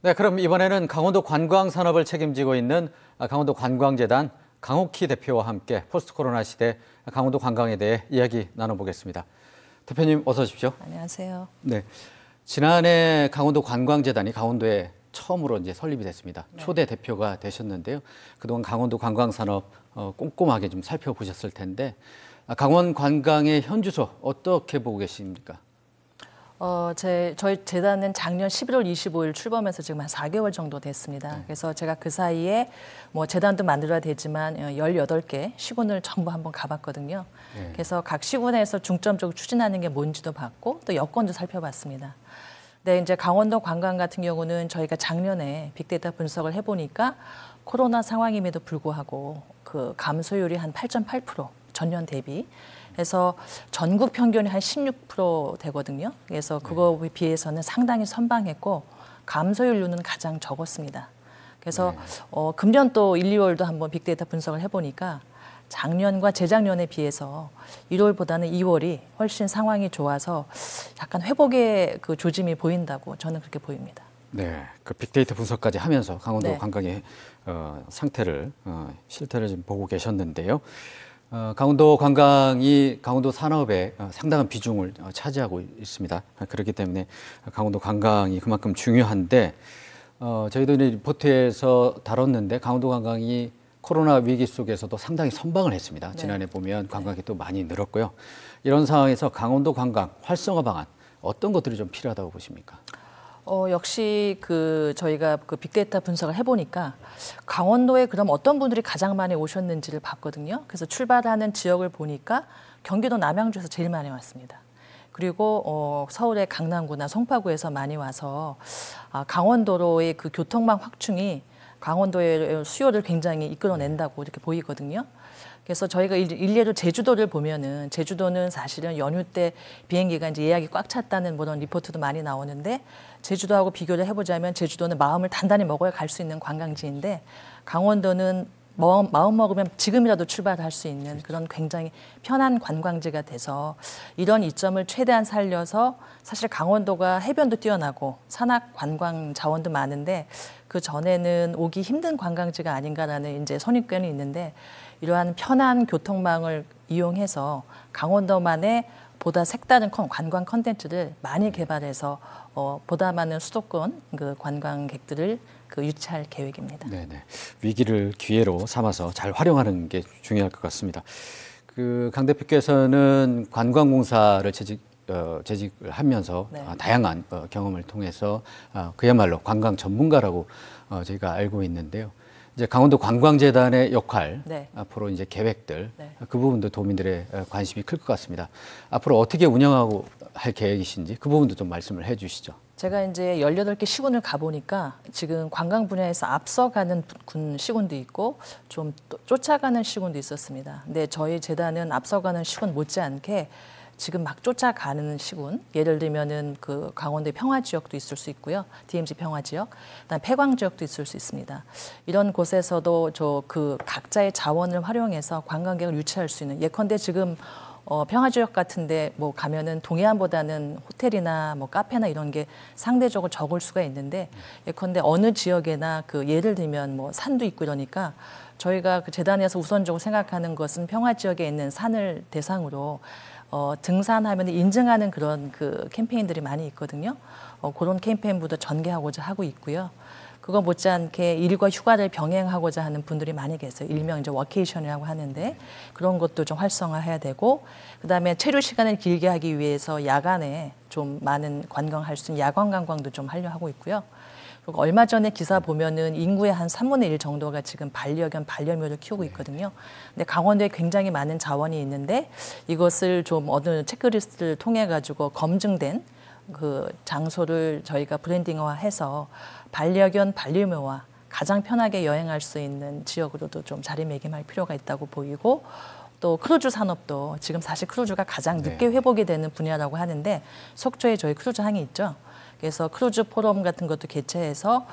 네, 그럼 이번에는 강원도 관광산업을 책임지고 있는 강원도 관광재단 강옥희 대표와 함께 포스트 코로나 시대 강원도 관광에 대해 이야기 나눠보겠습니다. 대표님 어서 오십시오. 안녕하세요. 네, 지난해 강원도 관광재단이 강원도에 처음으로 이제 설립이 됐습니다. 네. 초대 대표가 되셨는데요. 그동안 강원도 관광산업 꼼꼼하게 좀 살펴보셨을 텐데 강원 관광의 현주소 어떻게 보고 계십니까? 저희 재단은 작년 11월 25일 출범해서 지금 한 4개월 정도 됐습니다. 그래서 제가 그 사이에 뭐 재단도 만들어야 되지만 18개 시군을 전부 한번 가봤거든요. 네. 그래서 각 시군에서 중점적으로 추진하는 게 뭔지도 봤고 또 여건도 살펴봤습니다. 네, 이제 강원도 관광 같은 경우는 저희가 작년에 빅데이터 분석을 해보니까 코로나 상황임에도 불구하고 그 감소율이 한 8.8% 전년 대비. 그래서 전국 평균이 한 16% 되거든요. 그래서 그거에 비해서는 상당히 선방했고 감소율로는 가장 적었습니다. 그래서 금년 또 1, 2월도 한번 빅데이터 분석을 해보니까 작년과 재작년에 비해서 1월보다는 2월이 훨씬 상황이 좋아서 약간 회복의 그 조짐이 보인다고 저는 그렇게 보입니다. 네, 그 빅데이터 분석까지 하면서 강원도 네. 관광의 상태를 실태를 좀 보고 계셨는데요. 강원도 관광이 강원도 산업에 상당한 비중을 차지하고 있습니다. 그렇기 때문에 강원도 관광이 그만큼 중요한데 저희도 이제 리포트에서 다뤘는데 강원도 관광이 코로나 위기 속에서도 상당히 선방을 했습니다. 네. 지난해 보면 관광이 또 많이 늘었고요. 이런 상황에서 강원도 관광 활성화 방안 어떤 것들이 좀 필요하다고 보십니까? 역시 저희가 그 빅데이터 분석을 해보니까 강원도에 그럼 어떤 분들이 가장 많이 오셨는지를 봤거든요. 그래서 출발하는 지역을 보니까 경기도 남양주에서 제일 많이 왔습니다. 그리고 서울의 강남구나 송파구에서 많이 와서 강원도로의 그 교통망 확충이 강원도의 수요를 굉장히 이끌어낸다고 이렇게 보이거든요. 그래서 저희가 일례로 제주도를 보면은 제주도는 사실은 연휴 때 비행기가 이제 예약이 꽉 찼다는 그런 리포트도 많이 나오는데 제주도하고 비교를 해보자면 제주도는 마음을 단단히 먹어야 갈 수 있는 관광지인데 강원도는 마음 먹으면 지금이라도 출발할 수 있는 그런 굉장히 편한 관광지가 돼서 이런 이점을 최대한 살려서 사실 강원도가 해변도 뛰어나고 산악 관광 자원도 많은데 그 전에는 오기 힘든 관광지가 아닌가라는 이제 선입견이 있는데 이러한 편한 교통망을 이용해서 강원도만의 보다 색다른 관광 컨텐츠를 많이 개발해서 보다 많은 수도권 그 관광객들을 유치할 계획입니다. 네네. 위기를 기회로 삼아서 잘 활용하는 게 중요할 것 같습니다. 강 대표께서는 관광공사를 재직을 하면서 네. 다양한 경험을 통해서 그야말로 관광 전문가라고 저희가 알고 있는데요. 이제 강원도 관광재단의 역할, 네. 앞으로 이제 계획들, 네. 그 부분도 도민들의 관심이 클 것 같습니다. 앞으로 어떻게 운영하고 할 계획이신지 그 부분도 좀 말씀을 해 주시죠. 제가 이제 18개 시군을 가보니까 지금 관광 분야에서 앞서가는 시군도 있고 좀 쫓아가는 시군도 있었습니다. 근데 저희 재단은 앞서가는 시군 못지않게 지금 막 쫓아가는 시군, 예를 들면은 그 강원도의 평화 지역도 있을 수 있고요, DMZ 평화 지역, 그다음 폐광 지역도 있을 수 있습니다. 이런 곳에서도 각자의 자원을 활용해서 관광객을 유치할 수 있는 예컨대 지금 평화 지역 같은데 뭐 가면은 동해안보다는 호텔이나 뭐 카페나 이런 게 상대적으로 적을 수가 있는데 예컨대 어느 지역에나 예를 들면 뭐 산도 있고 이러니까 저희가 그 재단에서 우선적으로 생각하는 것은 평화 지역에 있는 산을 대상으로 등산하면 인증하는 그런 캠페인들이 많이 있거든요. 그런 캠페인부터 전개하고자 하고 있고요. 그거 못지않게 일과 휴가를 병행하고자 하는 분들이 많이 계세요. 일명 이제 워케이션이라고 하는데 그런 것도 좀 활성화해야 되고 그다음에 체류 시간을 길게 하기 위해서 야간에 좀 많은 관광할 수 있는 야간 관광도 좀 하려 하고 있고요. 그리고 얼마 전에 기사 보면은 인구의 한 3분의 1 정도가 지금 반려견, 반려묘를 키우고 있거든요. 근데 강원도에 굉장히 많은 자원이 있는데 이것을 좀 어느 체크리스트를 통해 가지고 검증된 장소를 저희가 브랜딩화해서 반려견, 반려묘와 가장 편하게 여행할 수 있는 지역으로도 좀 자리매김할 필요가 있다고 보이고 또 크루즈 산업도 지금 사실 크루즈가 가장 늦게 회복이 되는 분야라고 하는데 속초에 저희 크루즈 항이 있죠. 그래서 크루즈 포럼 같은 것도 개최해서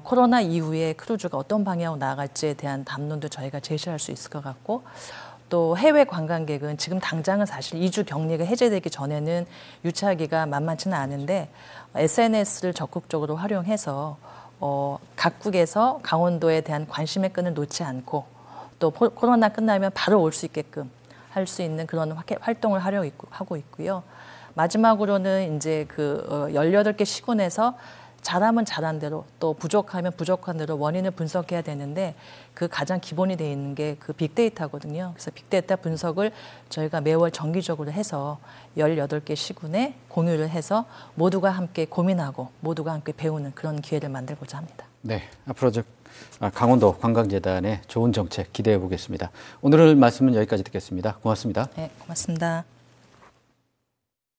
코로나 이후에 크루즈가 어떤 방향으로 나아갈지에 대한 담론도 저희가 제시할 수 있을 것 같고 또 해외 관광객은 지금 당장은 사실 2주 격리가 해제되기 전에는 유치하기가 만만치는 않은데 SNS를 적극적으로 활용해서 각국에서 강원도에 대한 관심의 끈을 놓지 않고 또 코로나 끝나면 바로 올 수 있게끔 할 수 있는 그런 활동을 하고 있고요. 마지막으로는 이제 그 18개 시군에서 잘하면 잘한 대로 또 부족하면 부족한 대로 원인을 분석해야 되는데 그 가장 기본이 돼 있는 게 그 빅데이터거든요. 그래서 빅데이터 분석을 저희가 매월 정기적으로 해서 18개 시군에 공유를 해서 모두가 함께 고민하고 모두가 함께 배우는 그런 기회를 만들고자 합니다. 네, 앞으로 강원도 관광재단의 좋은 정책 기대해 보겠습니다. 오늘 말씀은 여기까지 듣겠습니다. 고맙습니다. 네, 고맙습니다.